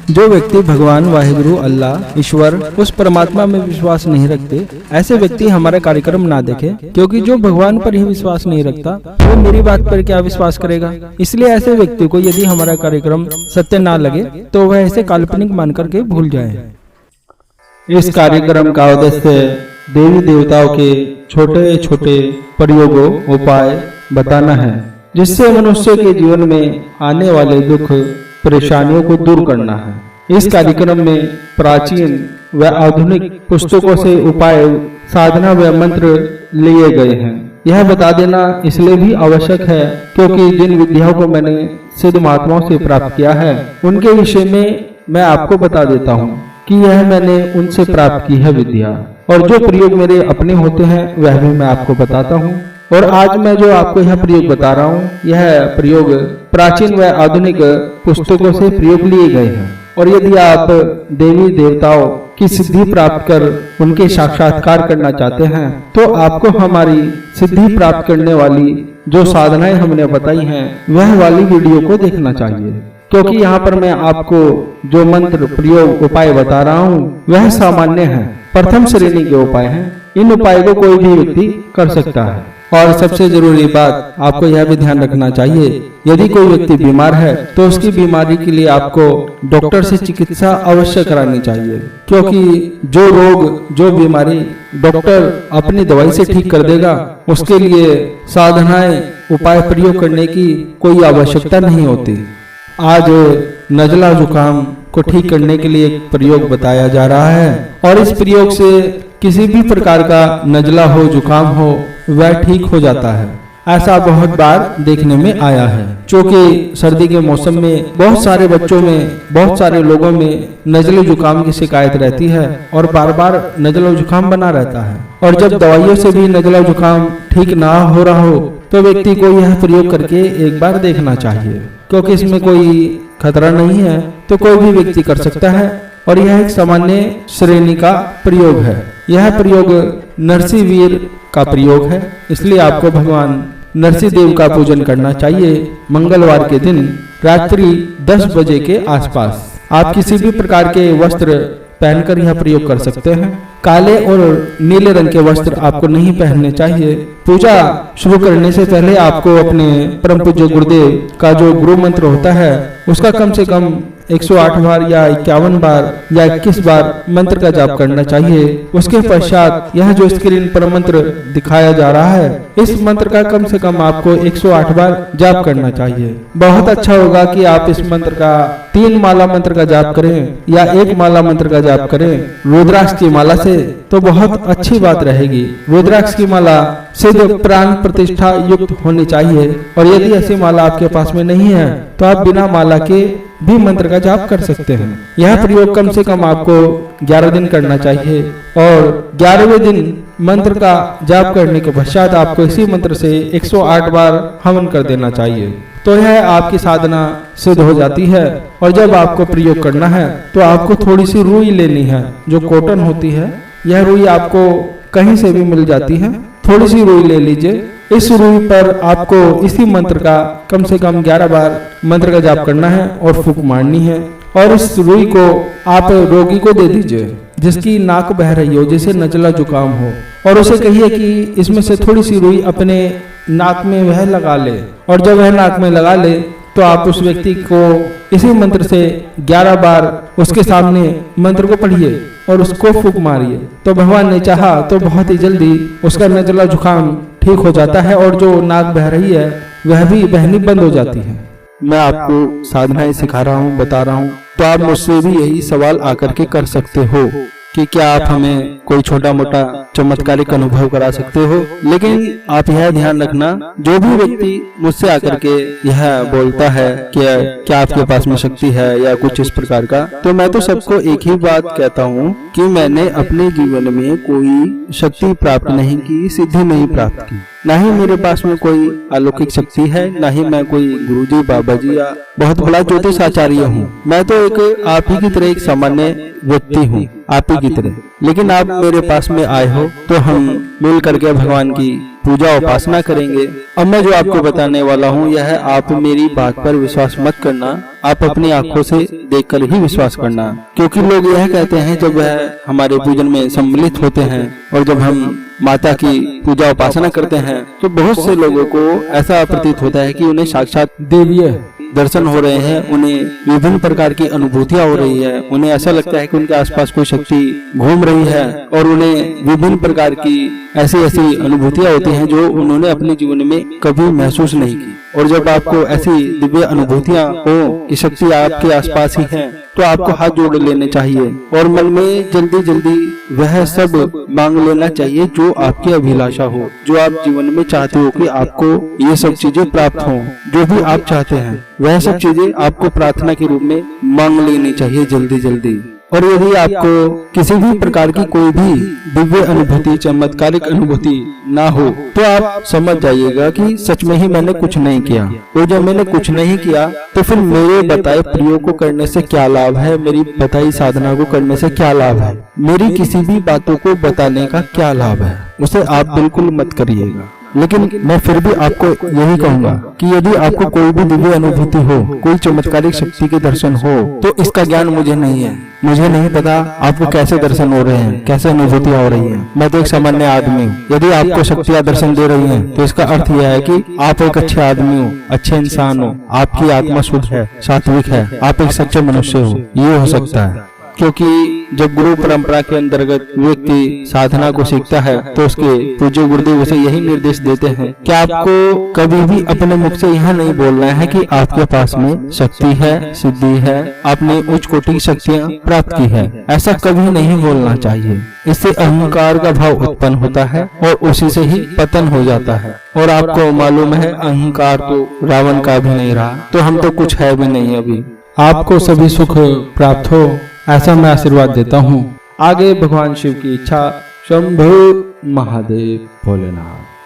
जो व्यक्ति भगवान वाहिगुरु अल्लाह ईश्वर उस परमात्मा में विश्वास नहीं रखते, ऐसे व्यक्ति हमारा कार्यक्रम ना देखे, क्योंकि जो भगवान पर ही विश्वास नहीं रखता वो मेरी बात पर क्या विश्वास करेगा। इसलिए ऐसे व्यक्ति को यदि हमारा कार्यक्रम सत्य ना लगे तो वह इसे काल्पनिक मान करके भूल जाए। इस कार्यक्रम का उद्देश्य देवी देवताओं के छोटे छोटे प्रयोगों उपाय बताना है, जिससे मनुष्य के जीवन में आने वाले दुख परेशानियों को दूर करना है। इस कार्यक्रम में प्राचीन व आधुनिक पुस्तकों से उपाय, साधना व मंत्र लिए गए हैं। यह बता देना इसलिए भी आवश्यक है क्योंकि जिन विद्याओं को मैंने सिद्ध महात्माओं से प्राप्त किया है उनके विषय में मैं आपको बता देता हूँ कि यह मैंने उनसे प्राप्त की है विद्या, और जो प्रयोग मेरे अपने होते हैं वह भी मैं आपको बताता हूँ। और आज मैं जो आपको यह प्रयोग बता रहा हूँ, यह प्रयोग प्राचीन व आधुनिक पुस्तकों से प्रयोग लिए गए हैं। और यदि आप देवी देवताओं की सिद्धि प्राप्त कर उनके साक्षात्कार करना चाहते हैं तो आपको हमारी सिद्धि प्राप्त करने वाली जो साधनाएं हमने बताई हैं वह वाली वीडियो को देखना चाहिए, क्योंकि यहाँ पर मैं आपको जो मंत्र प्रयोग उपाय बता रहा हूँ वह सामान्य है, प्रथम श्रेणी के उपाय हैं। इन उपाय को कोई भी व्यक्ति कर सकता है। और सबसे जरूरी बात आपको यह भी ध्यान रखना चाहिए, यदि कोई व्यक्ति बीमार है तो उसकी बीमारी के लिए आपको डॉक्टर से चिकित्सा अवश्य करानी चाहिए, क्योंकि जो रोग जो बीमारी डॉक्टर अपनी दवाई से ठीक कर देगा उसके लिए साधनाएं उपाय प्रयोग करने की कोई आवश्यकता नहीं होती। आज नजला जुकाम को ठीक करने के लिए एक प्रयोग बताया जा रहा है, और इस प्रयोग से किसी भी प्रकार का नजला हो जुकाम हो वह ठीक हो जाता है। ऐसा बहुत बार देखने में आया है, क्योंकि सर्दी के मौसम में बहुत सारे बच्चों में, बहुत सारे लोगों में नजले जुकाम की शिकायत रहती है और बार बार नजला जुकाम बना रहता है। और जब दवाइयों से भी नजला जुकाम ठीक ना हो रहा हो तो व्यक्ति को यह प्रयोग करके एक बार देखना चाहिए, क्योंकि इसमें कोई खतरा नहीं है, तो कोई भी व्यक्ति कर सकता है। और यह एक सामान्य श्रेणी का प्रयोग है। यह प्रयोग नरसिंहवीर का प्रयोग है, इसलिए आपको भगवान नरसिंह देव का पूजन करना चाहिए। मंगलवार के दिन रात्रि 10 बजे के आसपास आप किसी भी प्रकार के वस्त्र पहनकर यह प्रयोग कर सकते हैं। काले और नीले रंग के वस्त्र आपको नहीं पहनने चाहिए। पूजा शुरू करने से पहले आपको अपने परम पूज्य गुरुदेव का जो गुरु मंत्र होता है उसका कम से कम 108 बार या 51 बार या 21 बार मंत्र का जाप करना चाहिए। उसके पश्चात यह जो स्क्रीन पर मंत्र दिखाया जा रहा है इस मंत्र का कम से कम आपको 108 बार जाप करना चाहिए। बहुत अच्छा होगा कि आप इस मंत्र का 3 माला मंत्र का जाप करें या 1 माला मंत्र का जाप करें रुद्राक्ष की माला से, तो बहुत अच्छी बात रहेगी। रुद्राक्ष की माला सिद्ध प्राण प्रतिष्ठा युक्त होनी चाहिए, और यदि ऐसी माला आपके पास में नहीं है तो आप बिना माला के भी मंत्र का जाप कर सकते हैं। यह प्रयोग कम से कम आपको 11 दिन करना चाहिए, और 11वें दिन मंत्र का जाप करने के पश्चात आपको इसी मंत्र से 108 बार हवन कर देना चाहिए। तो यह आपकी साधना सिद्ध हो जाती है। और जब आपको प्रयोग करना है तो आपको थोड़ी सी रुई लेनी है, जो कॉटन होती है। यह रुई आपको कहीं से भी मिल जाती है, थोड़ी सी रुई ले लीजिए। इस रुई पर आपको इसी मंत्र का कम से कम 11 बार मंत्र का जाप करना है और फूंक मारनी है। और इस रुई को आप रोगी को दे दीजिए जिसकी नाक बह रही हो, जिसे नजला जुकाम हो, और उसे कहिए कि इसमें से थोड़ी सी रुई अपने नाक में वह लगा ले। और जब वह नाक में लगा ले तो आप उस व्यक्ति को इसी मंत्र से 11 बार उसके सामने मंत्र को पढ़िए और उसको फूंक मारिए। तो भगवान ने चाहा तो बहुत ही जल्दी उसका नजला जुकाम ठीक हो जाता है, और जो नाक बह रही है वह भी बहनी बंद हो जाती है। मैं आपको साधनाएं सिखा रहा हूँ, बता रहा हूँ, तो आप मुझसे भी यही सवाल आकर के कर सकते हो कि क्या आप हमें कोई छोटा मोटा चमत्कारिक अनुभव करा सकते हो। लेकिन आप यह ध्यान रखना, जो भी व्यक्ति मुझसे आकर के यह बोलता है कि क्या आपके पास में शक्ति है या कुछ इस प्रकार का, तो मैं तो सबको एक ही बात कहता हूँ कि मैंने अपने जीवन में कोई शक्ति प्राप्त नहीं की, सिद्धि नहीं प्राप्त की। ना ही मेरे पास में कोई अलौकिक शक्ति है, ना ही मैं कोई गुरुजी बाबा जी या बहुत बड़ा ज्योतिष आचार्य हूँ। मैं तो एक आप ही की तरह एक सामान्य व्यक्ति हूँ, आप ही की तरह। लेकिन आप मेरे पास में आए हो तो हम मिल करके भगवान की पूजा उपासना करेंगे। अब मैं जो आपको बताने वाला हूँ यह है, आप मेरी बात पर विश्वास मत करना, आप अपनी आंखों से देखकर ही विश्वास करना। क्योंकि लोग यह कहते हैं जब वह हमारे पूजन में सम्मिलित होते हैं और जब हम माता की पूजा उपासना करते हैं तो बहुत से लोगों को ऐसा प्रतीत होता है कि उन्हें साक्षात देवीय दर्शन हो रहे हैं, उन्हें विभिन्न प्रकार की अनुभूतियां हो रही है, उन्हें ऐसा लगता है कि उनके आसपास कोई शक्ति घूम रही है और उन्हें विभिन्न प्रकार की ऐसी अनुभूतियां होती हैं जो उन्होंने अपने जीवन में कभी महसूस नहीं की। और जब आपको ऐसी दिव्य अनुभूतियां हो कि शक्ति आपके आसपास ही है तो आपको हाथ जोड़ लेने चाहिए और मन में जल्दी जल्दी वह सब मांग लेना चाहिए जो आपकी अभिलाषा हो, जो आप जीवन में चाहते हो कि आपको ये सब चीजें प्राप्त हो। जो भी आप चाहते हैं वह सब चीजें आपको प्रार्थना के रूप में मांग लेनी चाहिए जल्दी जल्दी। और यदि आपको किसी भी प्रकार की कोई भी दिव्य अनुभूति, चमत्कारिक अनुभूति ना हो तो आप समझ जाइएगा कि सच में ही मैंने कुछ नहीं किया। और जब मैंने कुछ नहीं किया तो फिर मेरे बताए प्रयोग को करने से क्या लाभ है, मेरी बताई साधना को करने से क्या लाभ है, मेरी किसी भी बातों को बताने का क्या लाभ है, उसे आप बिल्कुल मत करिएगा। लेकिन मैं फिर भी आपको यही कहूंगा कि यदि आपको कोई भी दिव्य अनुभूति हो, कोई चमत्कारिक शक्ति के दर्शन हो तो इसका ज्ञान मुझे नहीं है, मुझे नहीं पता आपको कैसे दर्शन हो रहे हैं, कैसे अनुभूतियां हो रही हैं। मैं तो एक सामान्य आदमी हूँ। यदि आपको शक्तियां दर्शन दे रही हैं तो इसका अर्थ यह है कि आप एक अच्छे आदमी हो, अच्छे इंसान हो, आपकी आत्मा शुद्ध है, सात्विक है, आप एक सच्चे मनुष्य हो, ये हो सकता है। क्योंकि जब गुरु परंपरा के अंतर्गत व्यक्ति साधना को सीखता है तो उसके पूज्य गुरुदेव उसे यही निर्देश देते हैं कि आपको कभी भी अपने मुख से यह नहीं बोलना है कि आपके पास में शक्ति है, सिद्धि है, आपने उच्च कोटि की शक्तियाँ प्राप्त की है, ऐसा कभी नहीं बोलना चाहिए। इससे अहंकार का भाव उत्पन्न होता है और उसी से ही पतन हो जाता है। और आपको मालूम है अहंकार तो रावण का भी नहीं रहा, तो हम तो कुछ है भी नहीं अभी। आपको सभी सुख प्राप्त हो ऐसा मैं आशीर्वाद देता हूँ। आगे भगवान शिव की इच्छा। शंभु महादेव भोलेनाथ।